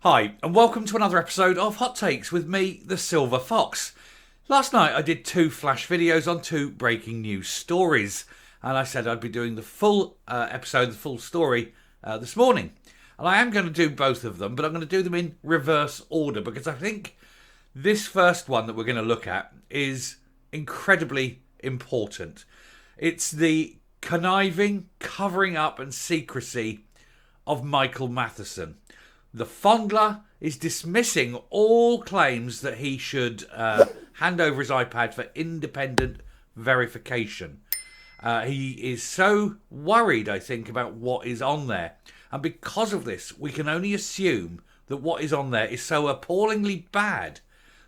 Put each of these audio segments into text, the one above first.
Hi, and welcome to another episode of Hot Takes with me, the Silver Fox. Last night I did 2 flash videos on 2 breaking news stories, and I said I'd be doing the full episode, the full story, this morning. And I am going to do both of them, but I'm going to do them in reverse order because I think this first one that we're going to look at is incredibly important. It's the conniving, covering up and secrecy of Michael Matheson. The Fondler is dismissing all claims that he should hand over his iPad for independent verification. He is so worried, I think, about what is on there. And because of this, we can only assume that what is on there is so appallingly bad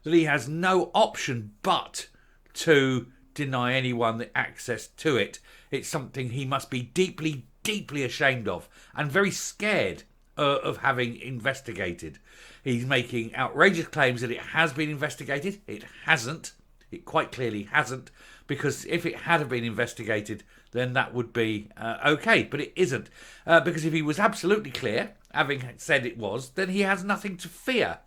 that he has no option but to deny anyone the access to it. It's something he must be deeply, deeply ashamed of and very scared of having investigated. He's making outrageous claims that it has been investigated. It hasn't. It quite clearly hasn't, because if it had been investigated, then that would be okay, but it isn't. Because if he was absolutely clear, having said it was, then he has nothing to fear.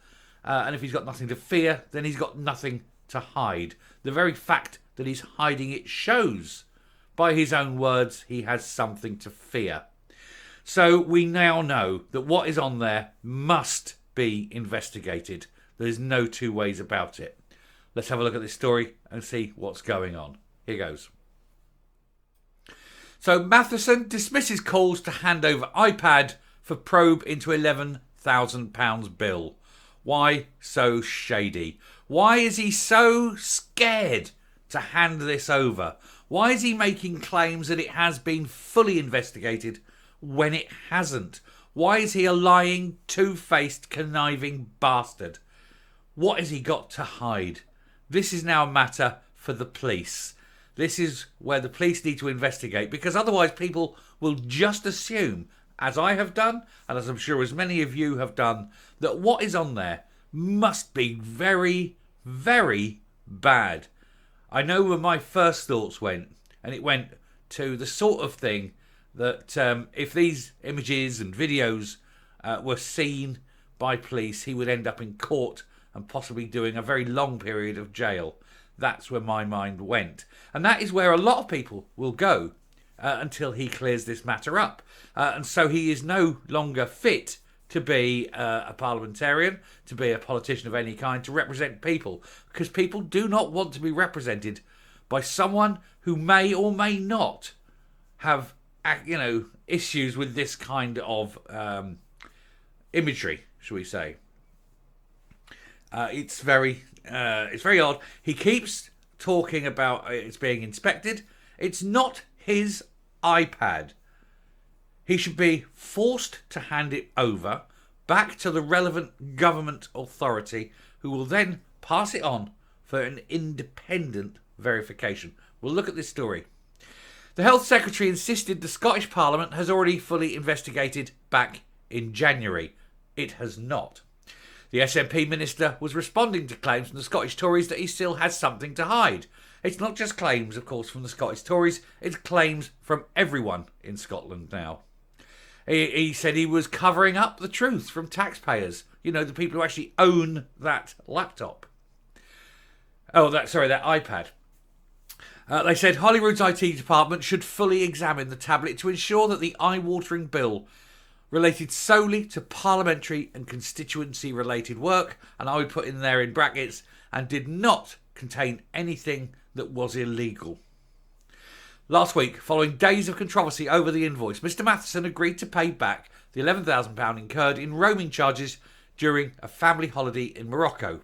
And if he's got nothing to fear, then he's got nothing to hide. The very fact that he's hiding it shows, by his own words, he has something to fear. So we now know that what is on there must be investigated. There's no two ways about it. Let's have a look at this story and see what's going on. Here goes. So Matheson dismisses calls to hand over iPad for probe into £11,000 bill. Why so shady? Why is he so scared to hand this over? Why is he making claims that it has been fully investigated when it hasn't? Why is he a lying, two-faced, conniving bastard? What has he got to hide? This is now a matter for the police. This is where the police need to investigate, because otherwise people will just assume, as I have done, and as I'm sure as many of you have done, that what is on there must be very, very bad. I know where my first thoughts went, and it went to the sort of thing that if these images and videos were seen by police, he would end up in court and possibly doing a very long period of jail. That's where my mind went. And that is where a lot of people will go until he clears this matter up. And so he is no longer fit to be a parliamentarian, to be a politician of any kind, to represent people. Because people do not want to be represented by someone who may or may not have, issues with this kind of imagery, shall we say. It's very odd. He keeps talking about it's being inspected. It's not his iPad. He should be forced to hand it over back to the relevant government authority, who will then pass it on for an independent verification. We'll look at this story. The Health Secretary insisted the Scottish Parliament has already fully investigated back in January. It has not. The SNP minister was responding to claims from the Scottish Tories that he still has something to hide. It's not just claims, of course, from the Scottish Tories. It's claims from everyone in Scotland now. He said he was covering up the truth from taxpayers. The people who actually own that laptop. That iPad. They said Holyrood's IT department should fully examine the tablet to ensure that the eye-watering bill related solely to parliamentary and constituency-related work, and I would put in there in brackets, and did not contain anything that was illegal. Last week, following days of controversy over the invoice, Mr Matheson agreed to pay back the £11,000 incurred in roaming charges during a family holiday in Morocco.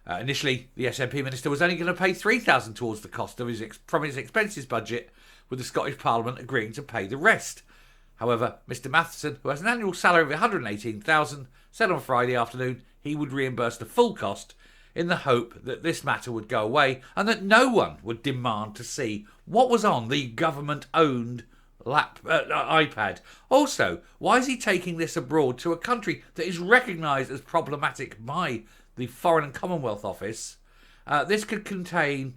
Initially, the SNP minister was only going to pay £3,000 towards the cost of from his expenses budget, with the Scottish Parliament agreeing to pay the rest. However, Mr Matheson, who has an annual salary of £118,000, said on Friday afternoon he would reimburse the full cost, in the hope that this matter would go away and that no one would demand to see what was on the government-owned iPad. Also, why is he taking this abroad to a country that is recognised as problematic by the Foreign and Commonwealth Office? This could contain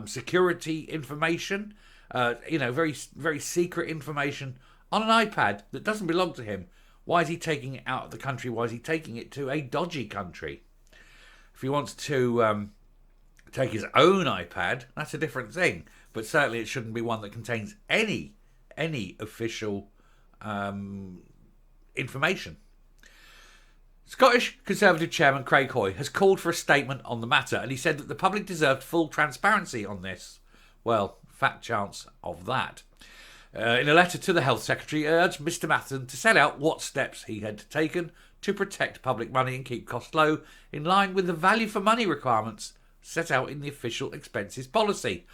security information, very, very secret information on an iPad that doesn't belong to him. Why is he taking it out of the country? Why is he taking it to a dodgy country? If he wants to take his own iPad, that's a different thing. But certainly it shouldn't be one that contains any official information. Scottish Conservative Chairman Craig Hoy has called for a statement on the matter, and he said that the public deserved full transparency on this. Well, fat chance of that. In a letter to the Health Secretary, he urged Mr Matheson to set out what steps he had taken to protect public money and keep costs low, in line with the value for money requirements set out in the official expenses policy.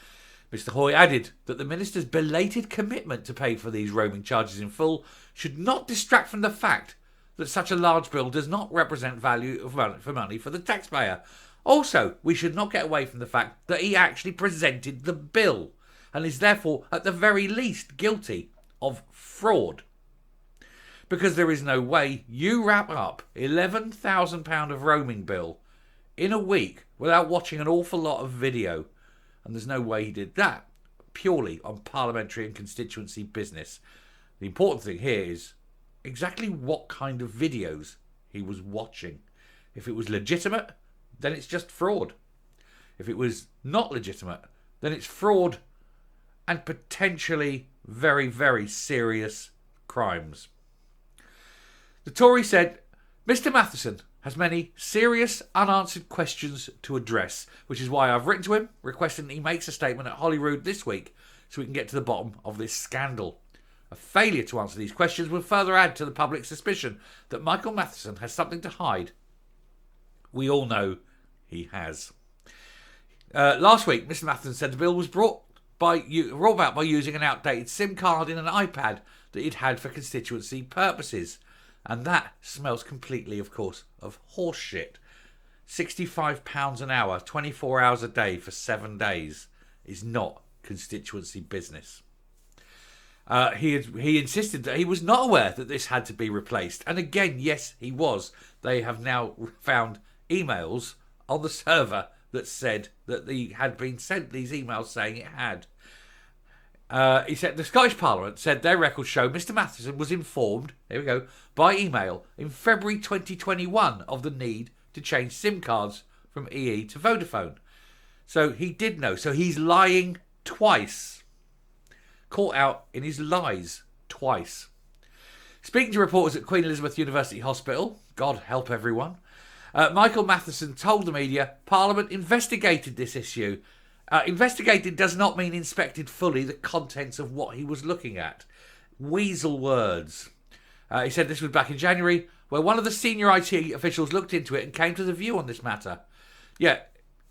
Mr Hoy added that the Minister's belated commitment to pay for these roaming charges in full should not distract from the fact that such a large bill does not represent value for money for the taxpayer. Also, we should not get away from the fact that he actually presented the bill and is therefore, at the very least, guilty of fraud. Because there is no way you wrap up £11,000 of roaming bill in a week without watching an awful lot of video. And there's no way he did that purely on parliamentary and constituency business. The important thing here is exactly what kind of videos he was watching. If it was legitimate, then it's just fraud. If it was not legitimate, then it's fraud and potentially very, very serious crimes. The Tory said, Mr Matheson has many serious unanswered questions to address, which is why I've written to him requesting that he makes a statement at Holyrood this week so we can get to the bottom of this scandal. A failure to answer these questions will further add to the public suspicion that Michael Matheson has something to hide. We all know he has. Last week, Mr Matheson said the bill was brought about by using an outdated SIM card in an iPad that he'd had for constituency purposes. And that smells completely, of course, of horse shit. £65 an hour, 24 hours a day for 7 days is not constituency business. He insisted that he was not aware that this had to be replaced. And again, yes, he was. They have now found emails on the server that said that he had been sent these emails saying it had. He said the Scottish Parliament said their records show Mr Matheson was informed, here we go, by email in February 2021 of the need to change SIM cards from EE to Vodafone. So he did know. So he's lying twice. Caught out in his lies twice. Speaking to reporters at Queen Elizabeth University Hospital, God help everyone, Michael Matheson told the media Parliament investigated this issue. Investigated does not mean inspected fully the contents of what he was looking at. Weasel words. He said this was back in January, where one of the senior IT officials looked into it and came to the view on this matter. Yeah,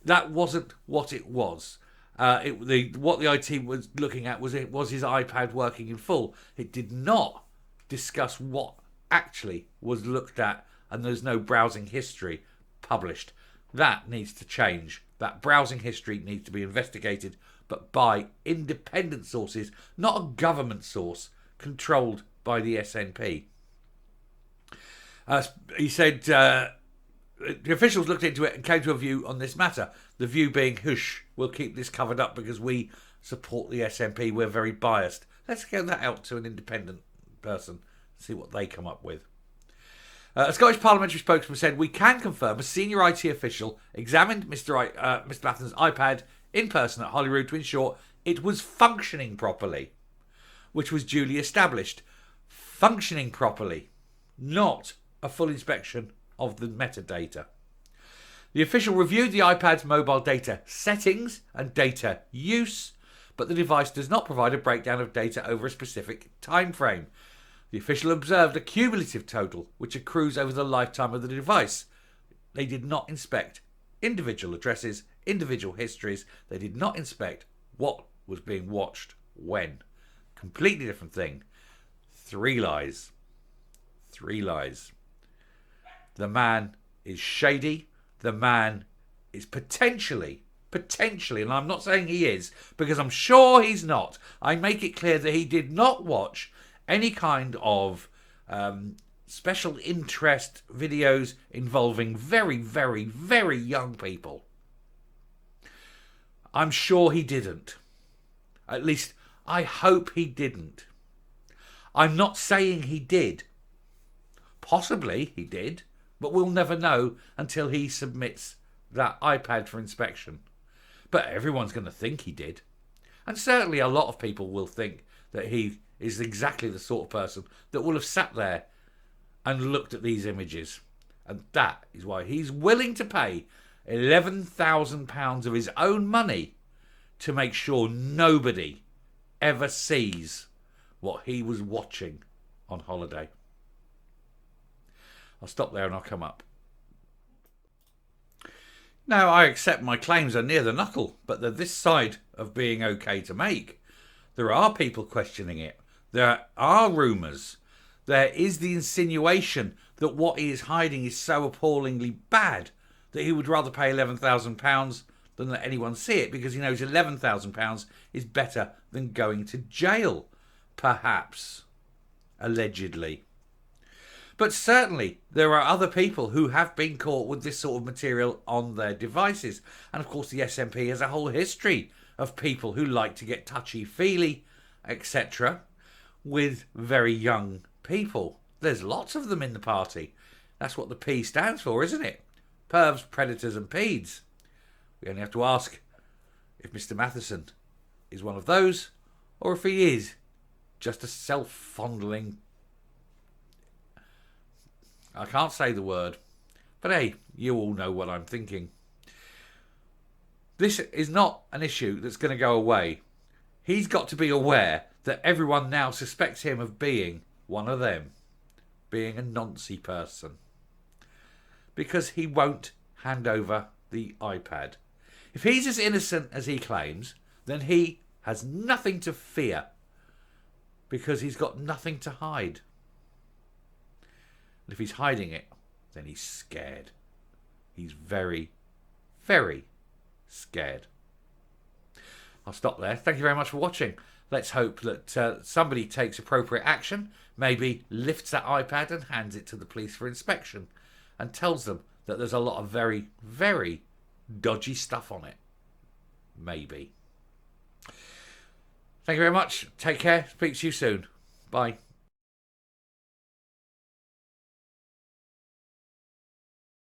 that wasn't what it was. What the IT was looking at was his iPad working in full. It did not discuss what actually was looked at, and there's no browsing history published. That needs to change. That browsing history needs to be investigated, but by independent sources, not a government source controlled by the SNP. He said the officials looked into it and came to a view on this matter. The view being, hush, we'll keep this covered up because we support the SNP. We're very biased. Let's get that out to an independent person, see what they come up with. A Scottish parliamentary spokesman said, we can confirm a senior IT official examined Mr Matheson's iPad in person at Holyrood to ensure it was functioning properly, which was duly established. Functioning properly, not a full inspection of the metadata. The official reviewed the iPad's mobile data settings and data use, but the device does not provide a breakdown of data over a specific time frame. The official observed a cumulative total which accrues over the lifetime of the device. They did not inspect individual addresses, individual histories. They did not inspect what was being watched when. Completely different thing. 3 lies. 3 lies. The man is shady. The man is potentially, and I'm not saying he is, because I'm sure he's not. I make it clear that he did not watch any kind of special interest videos involving very, very, very young people. I'm sure he didn't. At least, I hope he didn't. I'm not saying he did. Possibly he did, but we'll never know until he submits that iPad for inspection. But everyone's going to think he did. And certainly a lot of people will think that he is exactly the sort of person that will have sat there and looked at these images. And that is why he's willing to pay £11,000 of his own money to make sure nobody ever sees what he was watching on holiday. I'll stop there and I'll come up. Now, I accept my claims are near the knuckle, but they're this side of being okay to make. There are people questioning it. There are rumours. There is the insinuation that what he is hiding is so appallingly bad that he would rather pay £11,000 than let anyone see it, because he knows £11,000 is better than going to jail, perhaps, allegedly. But certainly there are other people who have been caught with this sort of material on their devices. And of course the SNP has a whole history of people who like to get touchy-feely, etc., with very young people. There's lots of them in the party. That's what the P stands for, isn't it? Pervs, predators and peds. We only have to ask if Mr. Matheson is one of those, or if he is just a self-fondling... I can't say the word, but hey, you all know what I'm thinking. This is not an issue that's going to go away. He's got to be aware that everyone now suspects him of being one of them, being a Nancy person, because he won't hand over the iPad. If he's as innocent as he claims, then he has nothing to fear, because he's got nothing to hide. And if he's hiding it, then he's scared. He's very, very scared. I'll stop there. Thank you very much for watching. Let's hope that somebody takes appropriate action, maybe lifts that iPad and hands it to the police for inspection and tells them that there's a lot of very, very dodgy stuff on it. Maybe. Thank you very much. Take care. Speak to you soon. Bye.